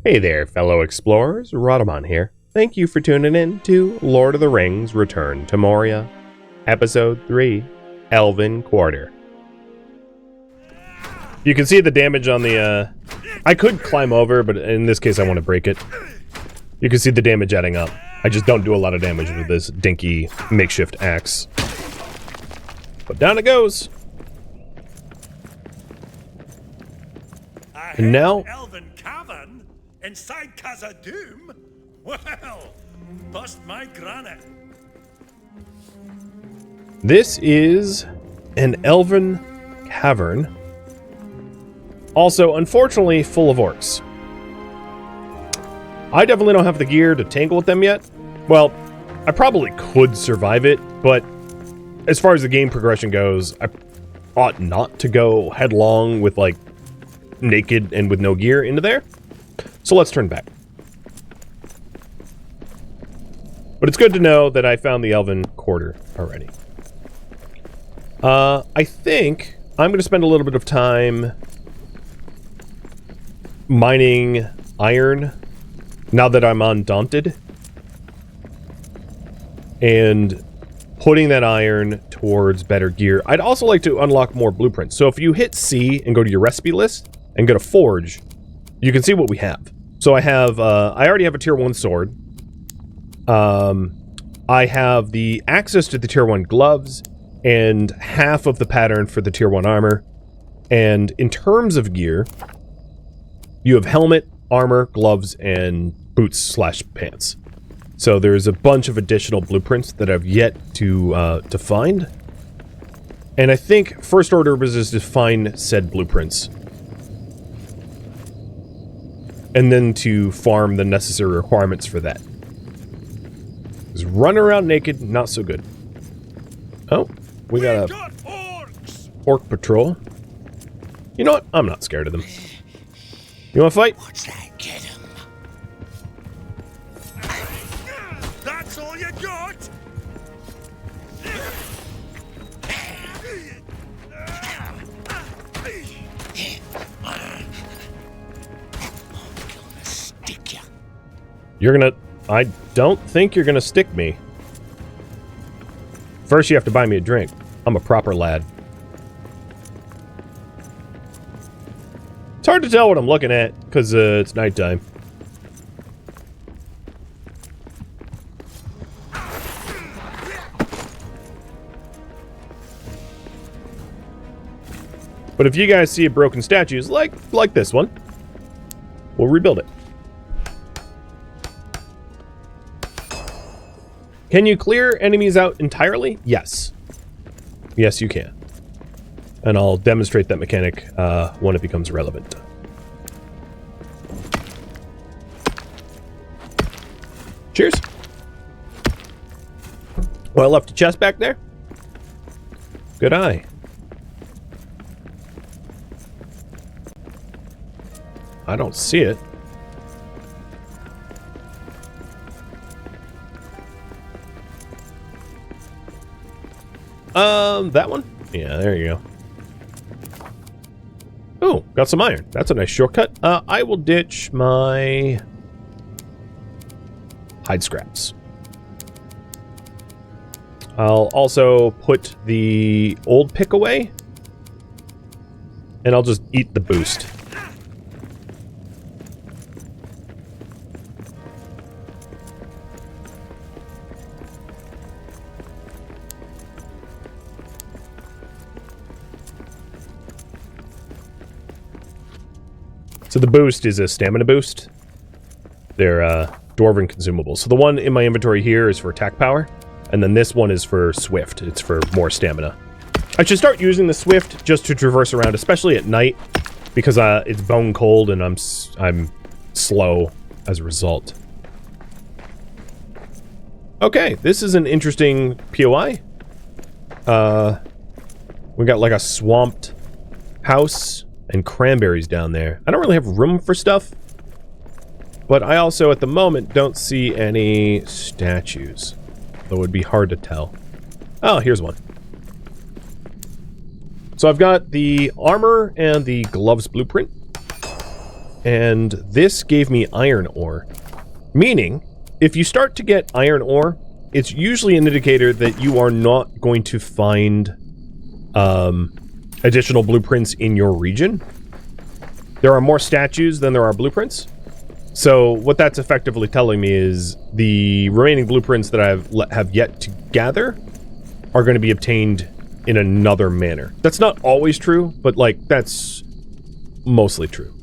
Hey there, fellow explorers, Rhadamant here. Thank you for tuning in to Lord of the Rings Return to Moria, Episode 3, Elven Quarter. You can see the damage on the, I could climb over, but in this case I want to break it. You can see the damage adding up. I just don't do a lot of damage with this dinky makeshift axe. But down it goes! And now... Elven cavern inside Khazad-dûm? Well, bust my granite. This is an elven cavern. Also, unfortunately, full of orcs. I definitely don't have the gear to tangle with them yet. Well, I probably could survive it, but as far as the game progression goes, I ought not to go headlong with, like, naked and with no gear into there. So let's turn back. But it's good to know that I found the Elven Quarter already. I think I'm going to spend a little bit of time mining iron now that I'm undaunted. And putting that iron towards better gear. I'd also like to unlock more blueprints. So if you hit C and go to your recipe list and go to Forge, you can see what we have. So I have, I already have a tier 1 sword. I have the access to the tier 1 gloves and half of the pattern for the tier 1 armor. And in terms of gear, you have helmet, armor, gloves, and boots / pants. So there's a bunch of additional blueprints that I've yet to find. And I think first order was just to find said blueprints. And then to farm the necessary requirements for that. Because running around naked, not so good. Oh, we got a orcs. orc patrol. You know what? I'm not scared of them. You want to fight? What's that? Get him. That's all you got? Gonna stick ya. You're gonna... I don't think you're gonna stick me. First you have to buy me a drink. I'm a proper lad. It's hard to tell what I'm looking at, because it's nighttime. But if you guys see a broken statues, like this one, we'll rebuild it. Can you clear enemies out entirely? Yes. Yes, you can. And I'll demonstrate that mechanic when it becomes relevant. Cheers. Well, I left a chest back there. Good eye. I don't see it. That one? Yeah, there you go. Oh, got some iron. That's a nice shortcut. I will ditch my hide scraps. I'll also put the old pick away. And I'll just eat the boost. So the boost is a stamina boost. They're dwarven consumables. So the one in my inventory here is for attack power, and then this one is for swift. It's for more stamina. I should start using the swift just to traverse around, especially at night, because it's bone cold and I'm slow as a result. Okay, this is an interesting POI. We got like a swamped house and cranberries down there. I don't really have room for stuff, but I also at the moment don't see any statues, though it would be hard to tell. Oh, here's one. So I've got the armor and the gloves blueprint. and this gave me iron ore. Meaning, if you start to get iron ore, it's usually an indicator that you are not going to find additional blueprints in your region. There are more statues than there are blueprints. So what that's effectively telling me is the remaining blueprints that I have yet to gather are going to be obtained in another manner. That's not always true, but like that's mostly true.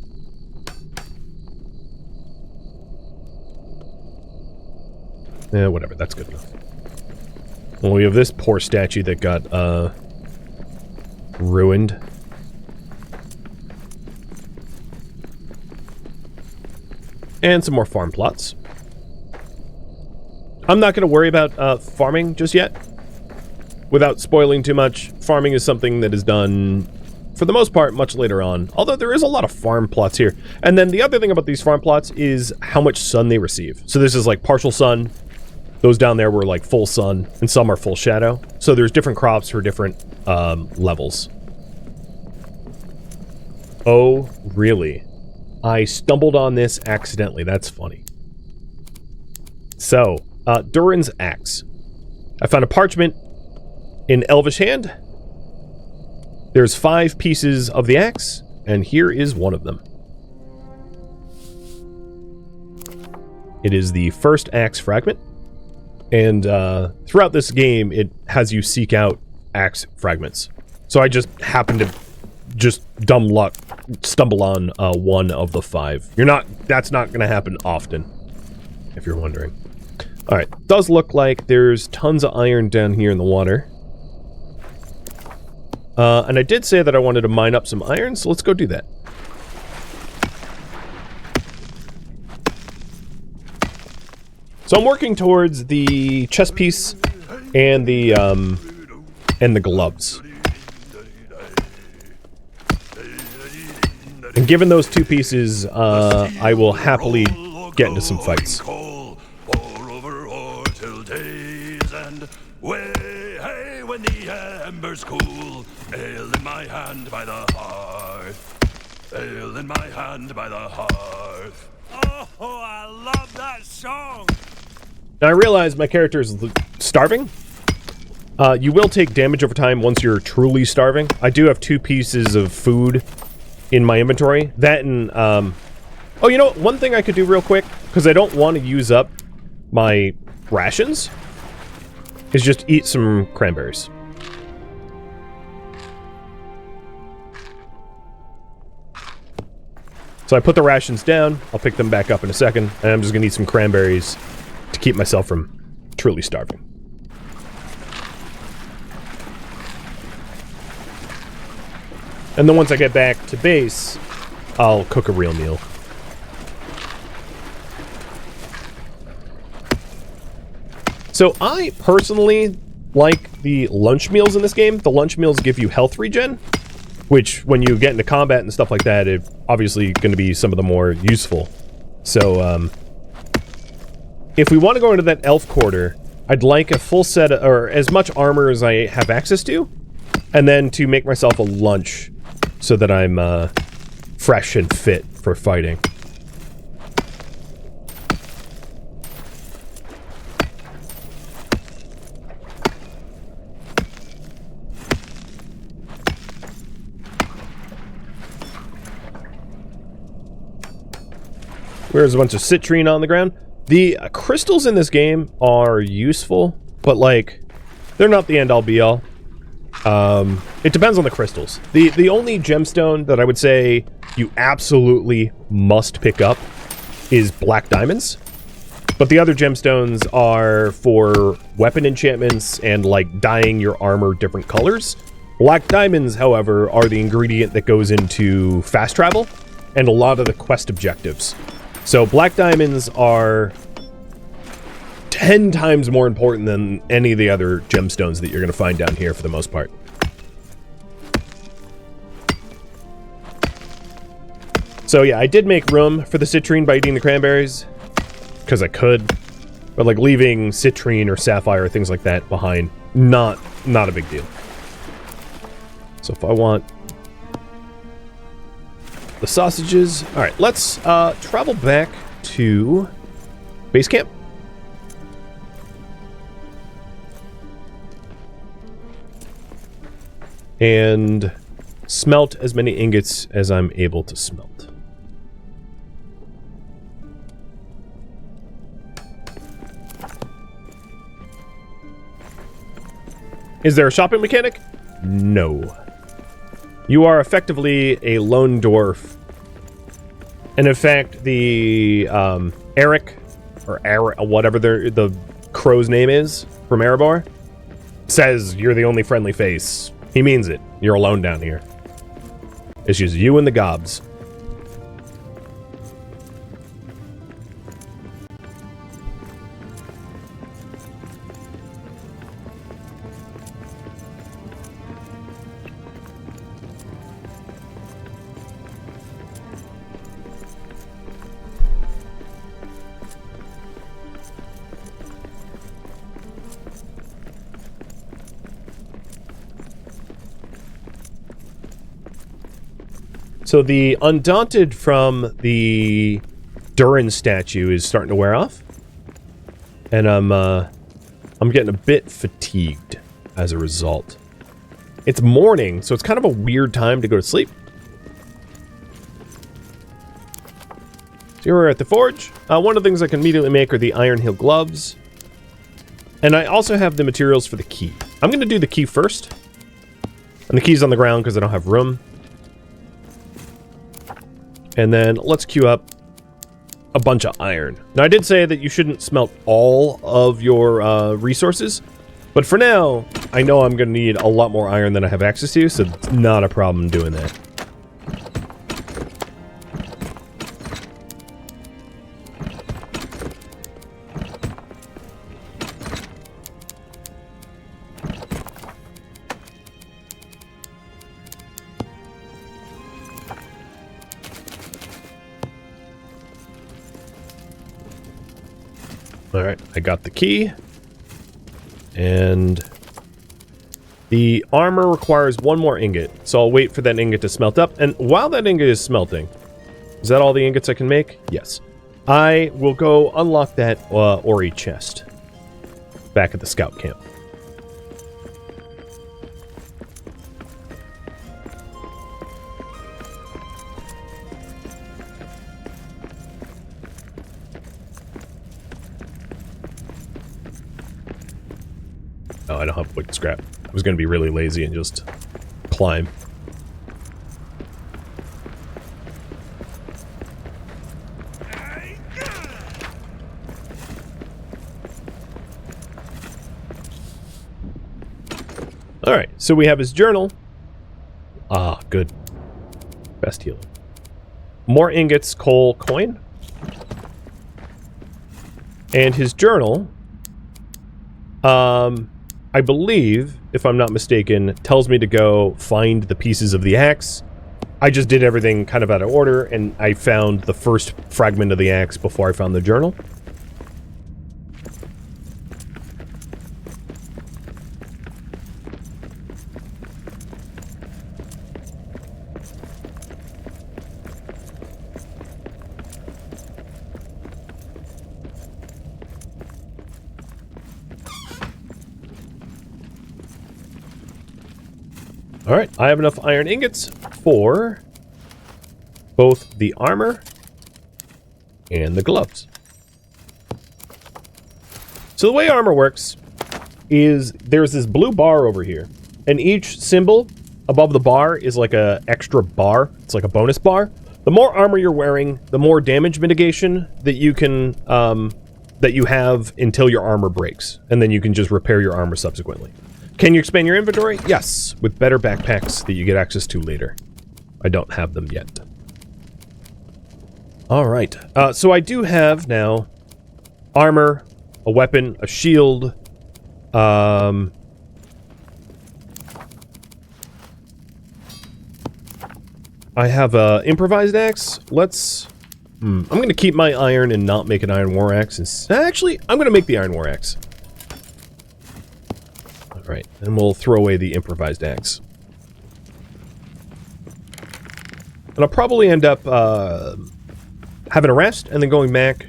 Whatever, that's good enough. Well, we have this poor statue that got ruined. And some more farm plots. I'm not going to worry about farming just yet. Without spoiling too much, farming is something that is done, for the most part, much later on. Although there is a lot of farm plots here. And then the other thing about these farm plots is how much sun they receive. So this is like partial sun. Those down there were like full sun, and some are full shadow. So there's different crops for different levels. Oh, really? I stumbled on this accidentally. That's funny. So, Durin's axe. I found a parchment in Elvish hand. There's 5 pieces of the axe, and here is one of them. It is the first axe fragment, and throughout this game, it has you seek out axe fragments. So I just happened to dumb luck stumble on one of the 5. That's not going to happen often, if you're wondering. Alright, does look like there's tons of iron down here in the water. And I did say that I wanted to mine up some iron, so let's go do that. So I'm working towards the chest piece and the gloves. And given those 2 pieces, I will happily get into some fights. When the embers cool, ale in my hand by the hearth, ale in my hand by the hearth. Oh, I love that song. Now I realize my character is starving. You will take damage over time once you're truly starving. I do have 2 pieces of food in my inventory. That and, oh, you know what? One thing I could do real quick, because I don't want to use up my rations, is just eat some cranberries. So I put the rations down, I'll pick them back up in a second, and I'm just gonna eat some cranberries to keep myself from truly starving. And then once I get back to base, I'll cook a real meal. So I personally like the lunch meals in this game. The lunch meals give you health regen, which when you get into combat and stuff like that, it's obviously going to be some of the more useful. So if we want to go into that elf quarter, I'd like a full set of, or as much armor as I have access to, and then to make myself a lunch so that I'm fresh and fit for fighting. There's a bunch of citrine on the ground. The crystals in this game are useful, but like, they're not the end-all be-all. It depends on the crystals. The only gemstone that I would say you absolutely must pick up is black diamonds. But the other gemstones are for weapon enchantments and like dyeing your armor different colors. Black diamonds, however, are the ingredient that goes into fast travel and a lot of the quest objectives. So black diamonds are 10 times more important than any of the other gemstones that you're going to find down here for the most part. So yeah, I did make room for the citrine by eating the cranberries, because I could, but like leaving citrine or sapphire or things like that behind, not a big deal. So if I want the sausages. All right, let's travel back to base camp. And smelt as many ingots as I'm able to smelt. Is there a shopping mechanic? No. You are effectively a lone dwarf. And in fact, the Eric, or whatever the crow's name is from Erebor, says you're the only friendly face. He means it. You're alone down here. It's just you and the gobs. So the Undaunted from the Durin statue is starting to wear off. And I'm getting a bit fatigued as a result. It's morning, so it's kind of a weird time to go to sleep. So here we're at the forge. One of the things I can immediately make are the iron heel gloves. And I also have the materials for the key. I'm going to do the key first. And the key's on the ground because I don't have room. And then let's queue up a bunch of iron. Now, I did say that you shouldn't smelt all of your resources, but for now, I know I'm going to need a lot more iron than I have access to, so it's not a problem doing that. Alright, I got the key. And the armor requires one more ingot, so I'll wait for that ingot to smelt up. And while that ingot is smelting, is that all the ingots I can make? Yes. I will go unlock that Ori chest back at the scout camp. Oh, I don't have wood scrap. I was going to be really lazy and just climb. Alright, so we have his journal. Ah, good. Best healing. More ingots, coal, coin. And his journal, I believe, if I'm not mistaken, tells me to go find the pieces of the axe. I just did everything kind of out of order, and I found the first fragment of the axe before I found the journal. Alright, I have enough iron ingots for both the armor and the gloves. So the way armor works is there's this blue bar over here, and each symbol above the bar is like a extra bar. It's like a bonus bar. The more armor you're wearing, the more damage mitigation that you can that you have until your armor breaks, and then you can just repair your armor subsequently. Can you expand your inventory? Yes, with better backpacks that you get access to later. I don't have them yet. Alright, so I do have now armor, a weapon, a shield, I have a improvised axe. Let's... I'm going to keep my iron and not make an iron war axe. Actually, I'm going to make the iron war axe. Right, and we'll throw away the improvised axe. And I'll probably end up having a rest and then going back.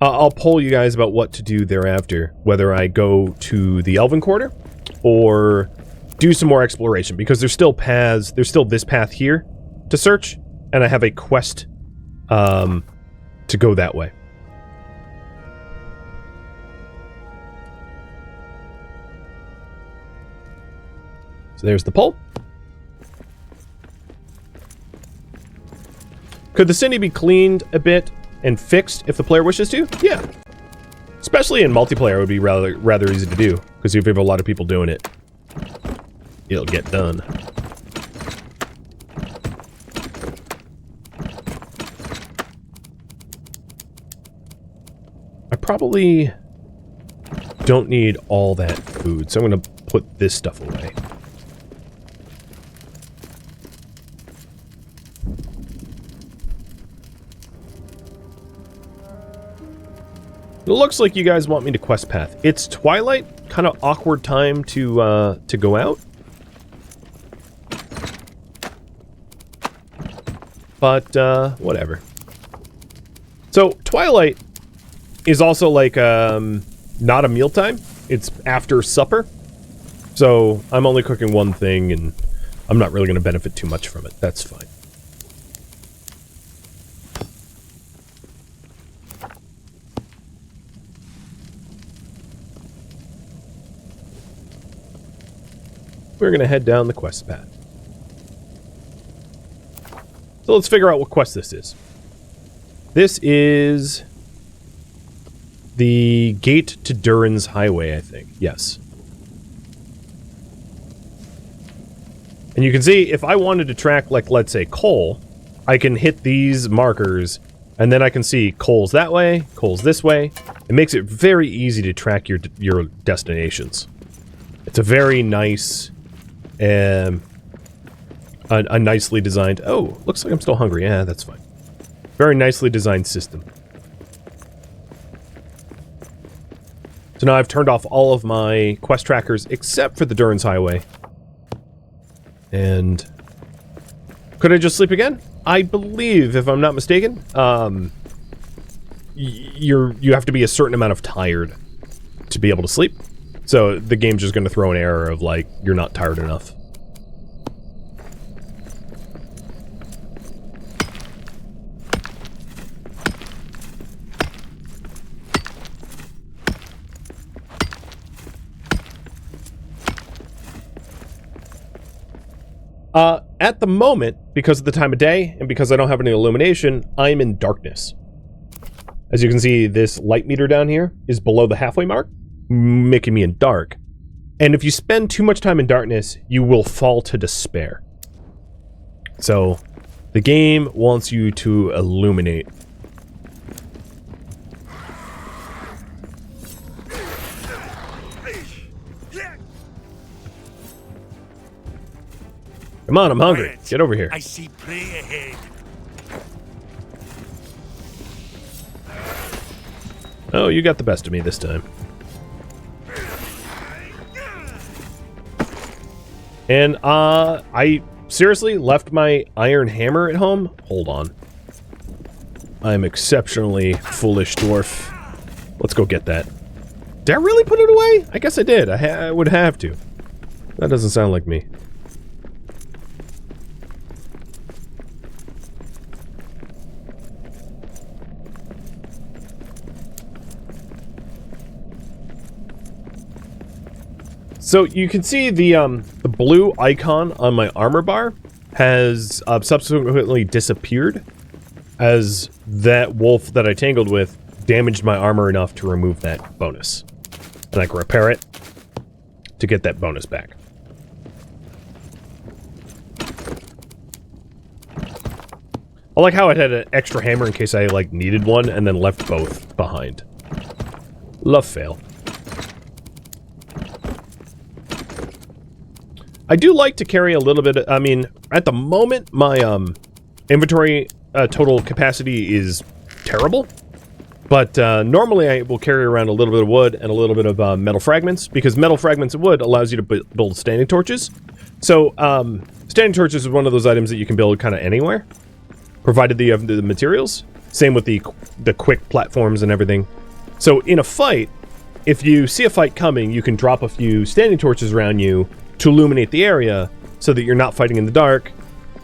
I'll poll you guys about what to do thereafter, whether I go to the Elven Quarter or do some more exploration, because there's still paths, there's still this path here to search, and I have a quest to go that way. So there's the poll. Could the city be cleaned a bit and fixed if the player wishes to? Yeah. Especially in multiplayer, it would be rather easy to do, because if you have a lot of people doing it, it'll get done. I probably don't need all that food, so I'm going to put this stuff away. It looks like you guys want me to quest path. It's twilight, kind of awkward time to go out. But whatever. So twilight is also like not a mealtime. It's after supper. So I'm only cooking one thing, and I'm not really going to benefit too much from it. That's fine. We're going to head down the quest path. So let's figure out what quest this is. This is the gate to Durin's Highway, I think. Yes. And you can see, if I wanted to track, like, let's say, coal, I can hit these markers, and then I can see coal's that way, coal's this way. It makes it very easy to track your destinations. It's a very nice... a nicely designed... Oh, looks like I'm still hungry. Yeah, that's fine. Very nicely designed system. So now I've turned off all of my quest trackers except for the Durin's Highway. And... could I just sleep again? I believe, if I'm not mistaken, you have to be a certain amount of tired to be able to sleep. So the game's just going to throw an error of, like, you're not tired enough. At the moment, because of the time of day, and because I don't have any illumination, I'm in darkness. As you can see, this light meter down here is below the halfway mark, making me in dark. And if you spend too much time in darkness, you will fall to despair. So, the game wants you to illuminate. Come on, I'm hungry. Quiet. Get over here. I see prey ahead. Oh, you got the best of me this time. And, I seriously left my iron hammer at home? Hold on. I'm exceptionally foolish, dwarf. Let's go get that. Did I really put it away? I guess I did. I would have to. That doesn't sound like me. So you can see the blue icon on my armor bar has subsequently disappeared, as that wolf that I tangled with damaged my armor enough to remove that bonus. And I can repair it to get that bonus back. I like how it had an extra hammer in case I, like, needed one, and then left both behind. Love fail. I do like to carry a little bit of, I mean, at the moment, my inventory total capacity is terrible. But normally I will carry around a little bit of wood and a little bit of metal fragments, because metal fragments and wood allows you to build standing torches. So, standing torches is one of those items that you can build kind of anywhere. provided that you have the materials. Same with the quick platforms and everything. So in a fight, if you see a fight coming, you can drop a few standing torches around you to illuminate the area so that you're not fighting in the dark.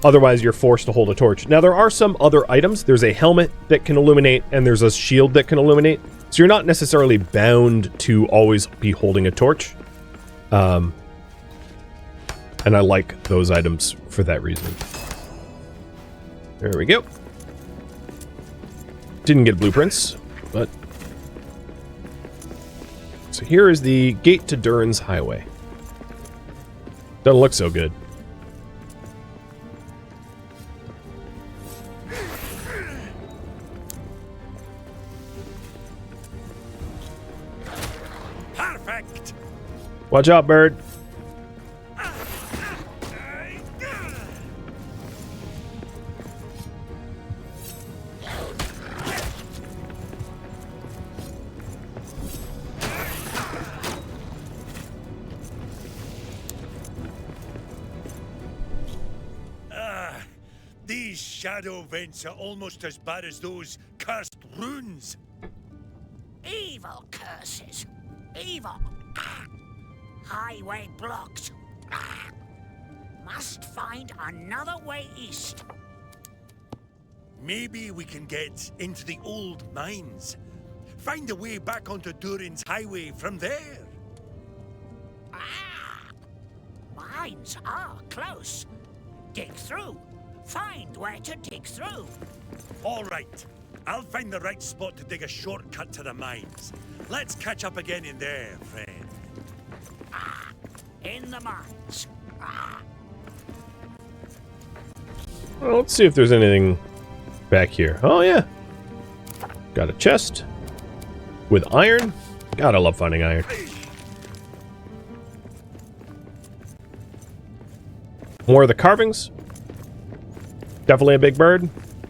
Otherwise, you're forced to hold a torch. Now, there are some other items. There's a helmet that can illuminate, and there's a shield that can illuminate. So you're not necessarily bound to always be holding a torch. And I like those items for that reason. There we go. Didn't get blueprints, but... So here is the gate to Durin's Highway. Doesn't look so good. Perfect. Watch out, bird. These shadow vents are almost as bad as those cursed runes. Evil curses. Evil. Highway blocked. Must find another way east. Maybe we can get into the old mines. Find a way back onto Durin's Highway from there. Mines are close. Dig through. Find where to dig through. All right. I'll find the right spot to dig a shortcut to the mines. Let's catch up again in there, friend. In the mines. Well, let's see if there's anything back here. Oh, yeah. Got a chest with iron. God, I love finding iron. More of the carvings. Definitely a big bird.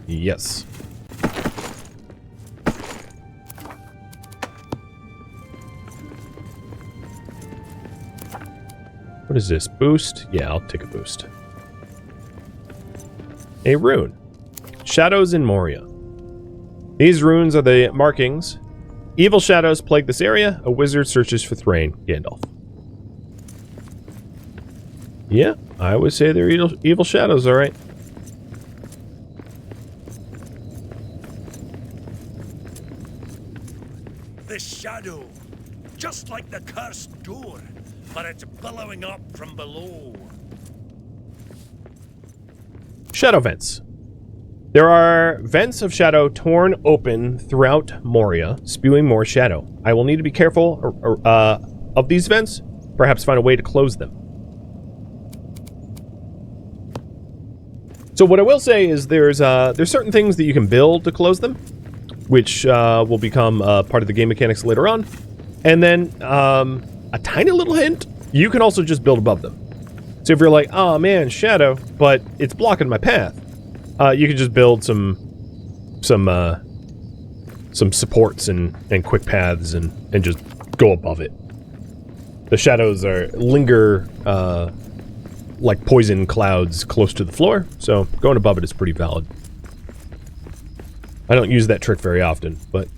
Yes. What is this? Boost? Yeah, I'll take a boost. A rune. Shadows in Moria. These runes are the markings. Evil shadows plague this area. A wizard searches for Thrain. Gandalf. Yeah, I would say they're evil shadows, alright. This shadow, just like the cursed door, but it's billowing up from below. Shadow vents. There are vents of shadow torn open throughout Moria, spewing more shadow. I will need to be careful of these vents, perhaps find a way to close them. So what I will say is there's certain things that you can build to close them, which will become part of the game mechanics later on. And then a tiny little hint, you can also just build above them. So if you're like, oh man, shadow, but it's blocking my path, you can just build some supports and quick paths and just go above it. The shadows linger like poison clouds close to the floor, so going above it is pretty valid. I don't use that trick very often, but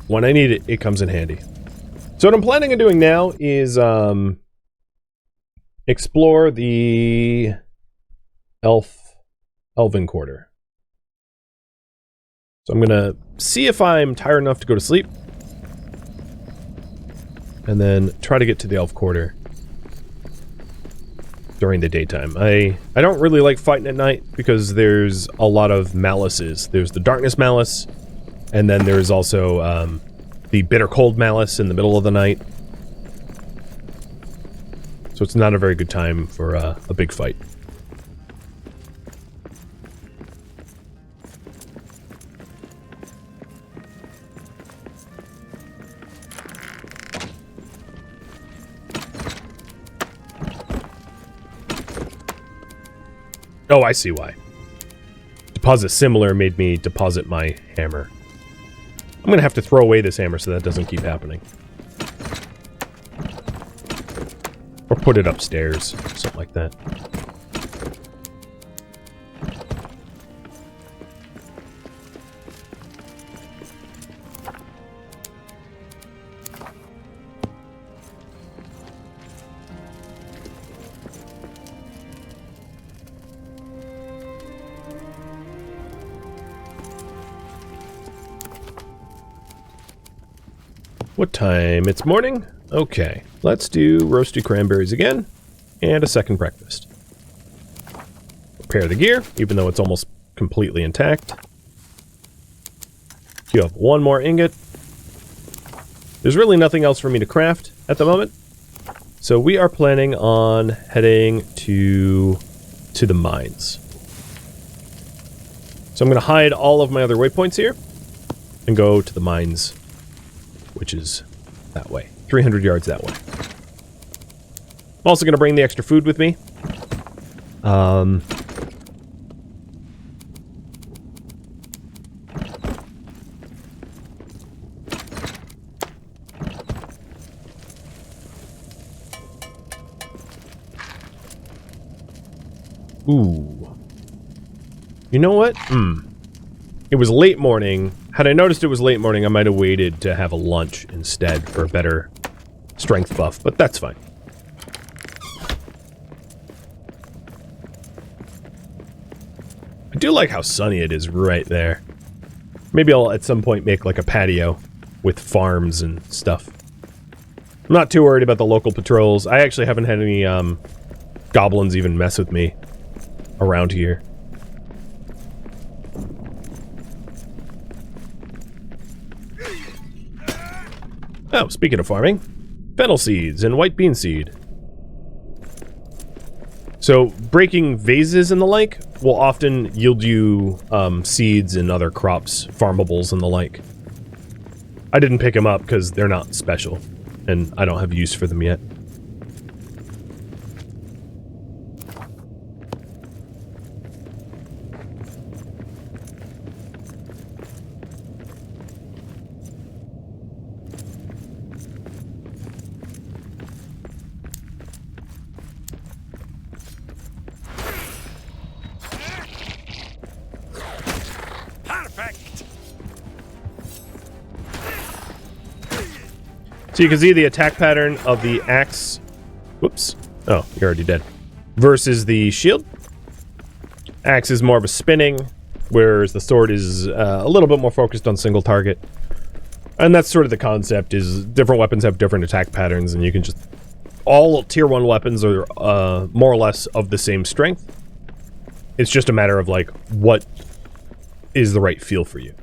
when I need it, it comes in handy. So what I'm planning on doing now is explore the Elven quarter. So I'm gonna see if I'm tired enough to go to sleep, and then try to get to the elf quarter during the daytime. I don't really like fighting at night because there's a lot of malices. There's the darkness malice, and then there's also the bitter cold malice in the middle of the night. So it's not a very good time for a big fight. Oh, I see why. Deposit similar made me deposit my hammer. I'm gonna have to throw away this hammer so that doesn't keep happening. Or put it upstairs, something like that. What time? It's morning? Okay. Let's do roasted cranberries again. And a second breakfast. Repair the gear, even though it's almost completely intact. You have one more ingot. There's really nothing else for me to craft at the moment. So we are planning on heading to the mines. So I'm going to hide all of my other waypoints here and go to the mines, which is that way. 300 yards that way. I'm also going to bring the extra food with me. Ooh. You know what? It was late morning. Had I noticed it was late morning, I might have waited to have a lunch instead for a better strength buff, but that's fine. I do like how sunny it is right there. Maybe I'll at some point make like a patio with farms and stuff. I'm not too worried about the local patrols. I actually haven't had any goblins even mess with me around here. Oh, speaking of farming, fennel seeds and white bean seed. So, breaking vases and the like will often yield you seeds and other crops, farmables and the like. I didn't pick them up because they're not special, and I don't have use for them yet. So you can see the attack pattern of the axe. Whoops. Oh, you're already dead. Versus the shield. Axe is more of a spinning, whereas the sword is a little bit more focused on single target. And that's sort of the concept, is different weapons have different attack patterns, and you can just... All tier 1 weapons are more or less of the same strength. It's just a matter of, like, what is the right feel for you.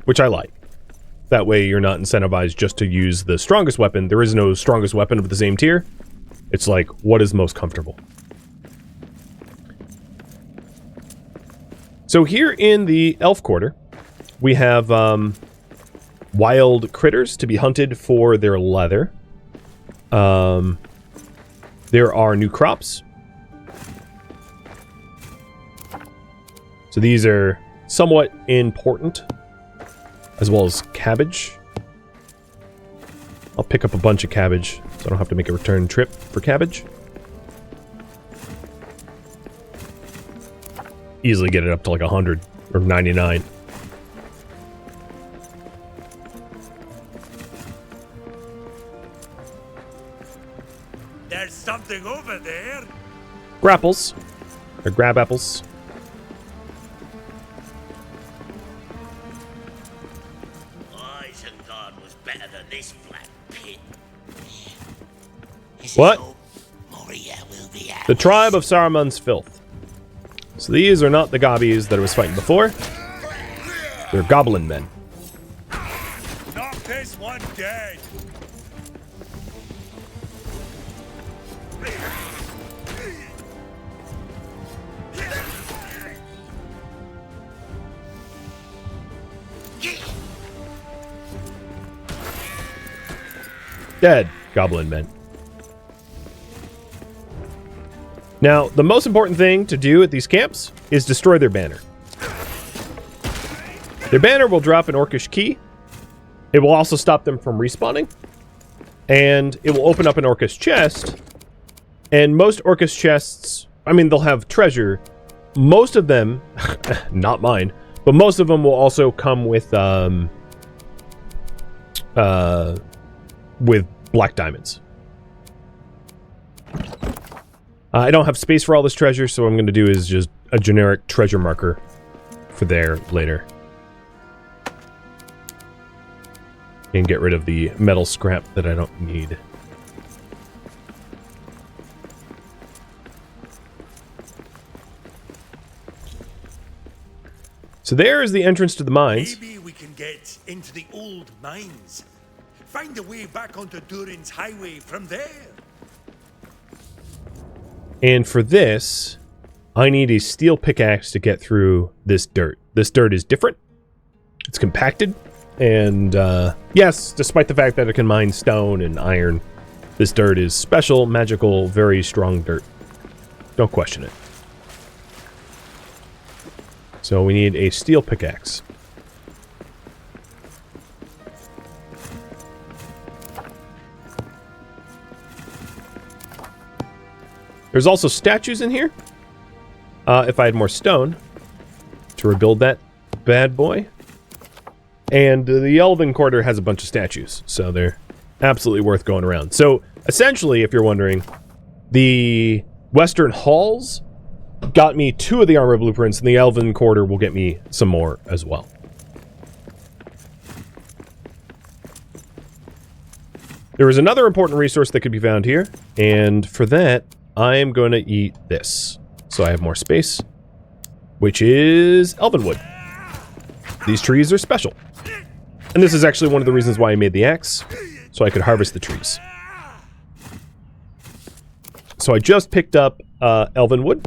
Which I like. That way you're not incentivized just to use the strongest weapon. There is no strongest weapon of the same tier. It's like, what is most comfortable? So here in the Elf Quarter, we have wild critters to be hunted for their leather. There are new crops. So these are somewhat important. As well as cabbage. I'll pick up a bunch of cabbage, so I don't have to make a return trip for cabbage. Easily get it up to like 100 or 99. There's something over there. Grapples. Or grab apples. This black pit. What? Moria will be ours. The tribe of Saruman's filth. So these are not the gobbies that I was fighting before. They're goblin men. Knock this one dead. Dead goblin men. Now, the most important thing to do at these camps is destroy their banner. Their banner will drop an orcish key. It will also stop them from respawning. And it will open up an orcish chest. And most orcish chests, I mean, they'll have treasure. Most of them, not mine, but most of them will also come with black diamonds. I don't have space for all this treasure, so what I'm going to do is just a generic treasure marker for there later. And get rid of the metal scrap that I don't need. So there is the entrance to the mines. Maybe we can get into the old mines. Find a way back onto Durin's highway from there. And for this, I need a steel pickaxe to get through this dirt. This dirt is different. It's compacted. And yes, despite the fact that it can mine stone and iron, this dirt is special, magical, very strong dirt. Don't question it. So we need a steel pickaxe. There's also statues in here. If I had more stone to rebuild that bad boy. And the Elven Quarter has a bunch of statues, so they're absolutely worth going around. So essentially, if you're wondering, the Western Halls got me 2 of the armor blueprints, and the Elven Quarter will get me some more as well. There is another important resource that could be found here, and for that, I am going to eat this. So I have more space, which is Elvenwood. These trees are special. And this is actually one of the reasons why I made the axe, so I could harvest the trees. So I just picked up Elvenwood,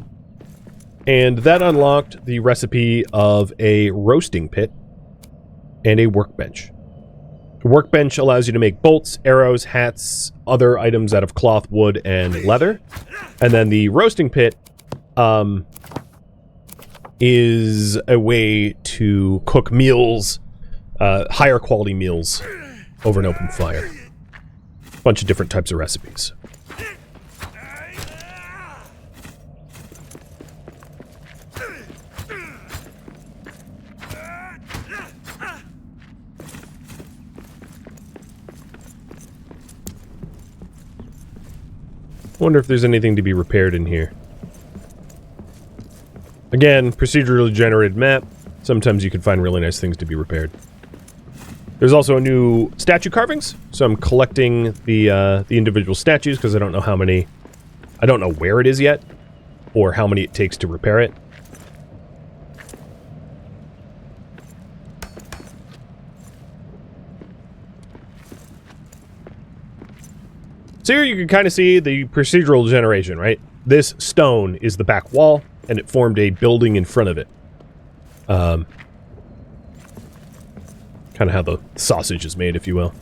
and that unlocked the recipe of a roasting pit and a workbench. The workbench allows you to make bolts, arrows, hats, other items out of cloth, wood, and leather. And then the roasting pit is a way to cook meals, higher quality meals, over an open fire. Bunch of different types of recipes. Wonder if there's anything to be repaired in here. Again, procedurally generated map. Sometimes you can find really nice things to be repaired. There's also a new statue carvings, so I'm collecting the individual statues because I don't know how many. I don't know where it is yet, or how many it takes to repair it. So here you can kind of see the procedural generation, right? This stone is the back wall, and it formed a building in front of it. Kind of how the sausage is made, if you will.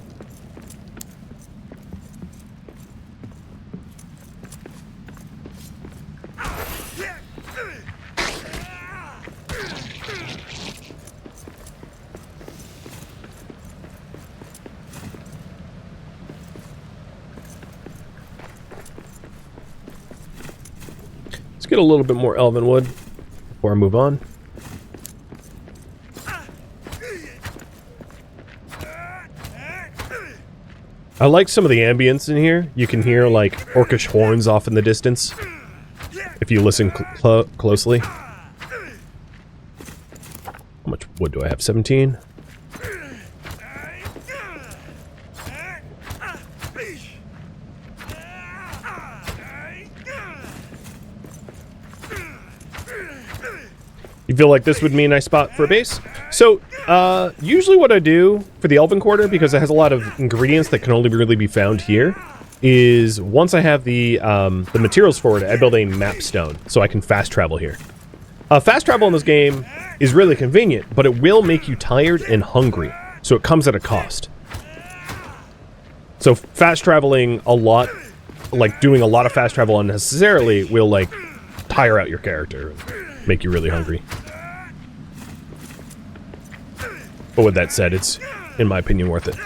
Get a little bit more elven wood before I move on. I like some of the ambience in here. You can hear like orcish horns off in the distance if you listen closely. How much wood do I have? 17? You feel like this would be a nice spot for a base? So, usually what I do for the Elven Quarter, because it has a lot of ingredients that can only really be found here, is once I have the materials for it, I build a map stone, so I can fast travel here. Fast travel in this game is really convenient, but it will make you tired and hungry, so it comes at a cost. So fast traveling a lot, like doing a lot of fast travel unnecessarily, will like tire out your character. Make you really hungry. But with that said, it's, in my opinion, worth it.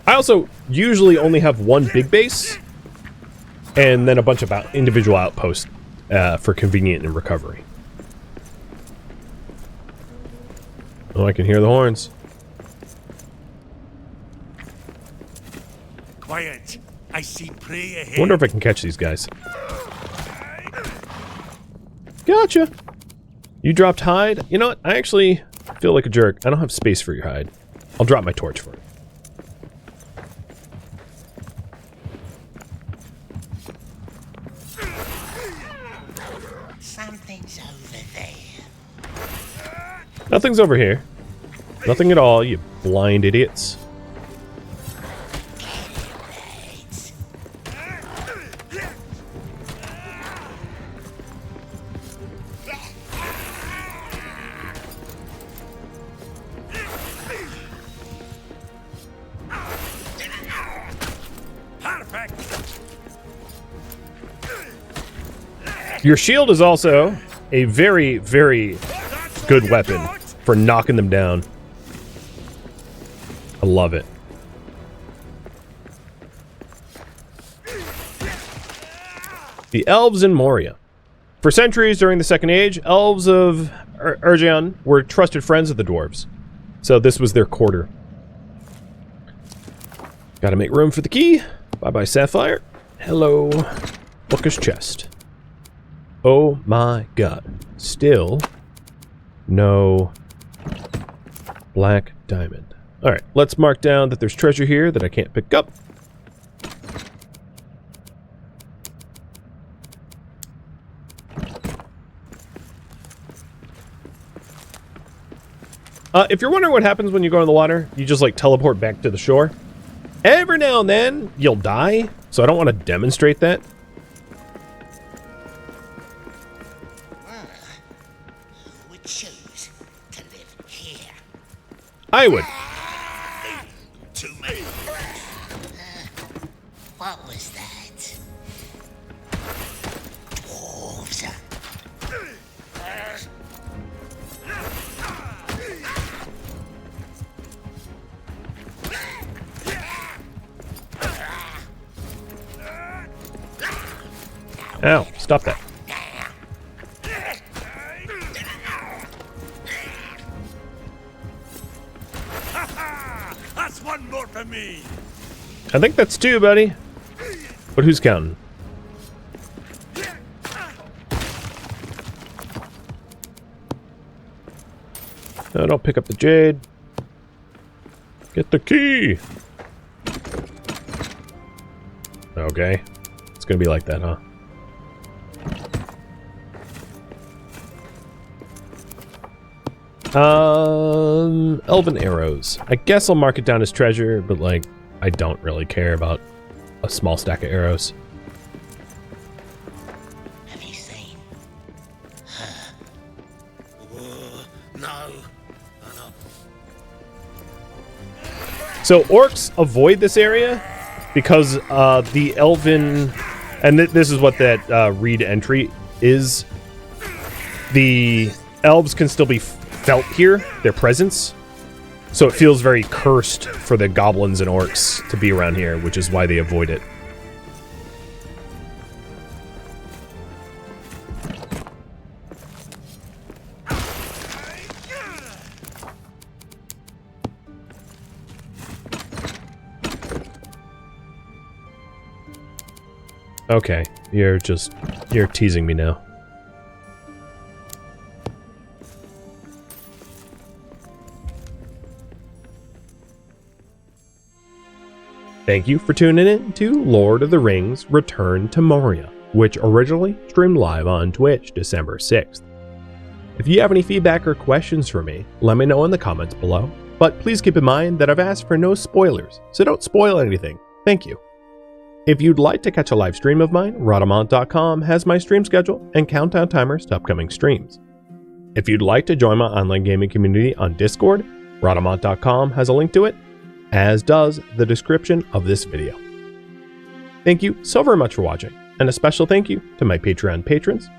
I also usually only have one big base, and then a bunch of individual outposts for convenient and recovery. Oh, I can hear the horns. Quiet. I see prey ahead. Wonder if I can catch these guys. Gotcha. You dropped hide? You know what? I actually feel like a jerk. I don't have space for your hide. I'll drop my torch for it. Something's over there. Nothing's over here. Nothing at all, you blind idiots. Your shield is also a very, very good weapon for knocking them down. I love it. The elves in Moria. For centuries during the Second Age, elves of Urgeon were trusted friends of the dwarves. So this was their quarter. Gotta make room for the key. Bye-bye, Sapphire. Hello, bookish chest. Oh my god. Still no black diamond. Alright, let's mark down that there's treasure here that I can't pick up. If you're wondering what happens when you go in the water, you just like teleport back to the shore. Every now and then, you'll die, so I don't want to demonstrate that. Who would choose to live here? I would. To me. What was that? Dwarves. Ow, stop that. That's one more for me. I think that's two, buddy. But who's counting? No, don't pick up the jade. Get the key. Okay. It's gonna be like that, huh? Elven arrows. I guess I'll mark it down as treasure, but like, I don't really care about a small stack of arrows. Have you seen her? No. So orcs avoid this area because the elven, and this is what that read entry is. The elves can still be felt here, their presence. So it feels very cursed for the goblins and orcs to be around here, which is why they avoid it. Okay, you're teasing me now. Thank you for tuning in to Lord of the Rings Return to Moria, which originally streamed live on Twitch December 6th. If you have any feedback or questions for me, let me know in the comments below, but please keep in mind that I've asked for no spoilers, so don't spoil anything. Thank you. If you'd like to catch a live stream of mine, Rhadamant.com has my stream schedule and countdown timers to upcoming streams. If you'd like to join my online gaming community on Discord, Rhadamant.com has a link to it, as does the description of this video. Thank you so very much for watching, and a special thank you to my Patreon patrons,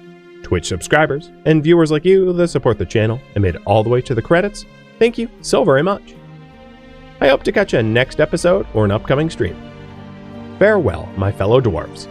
Twitch subscribers, and viewers like you that support the channel and made it all the way to the credits. Thank you so very much. I hope to catch you in next episode or an upcoming stream. Farewell, my fellow dwarves.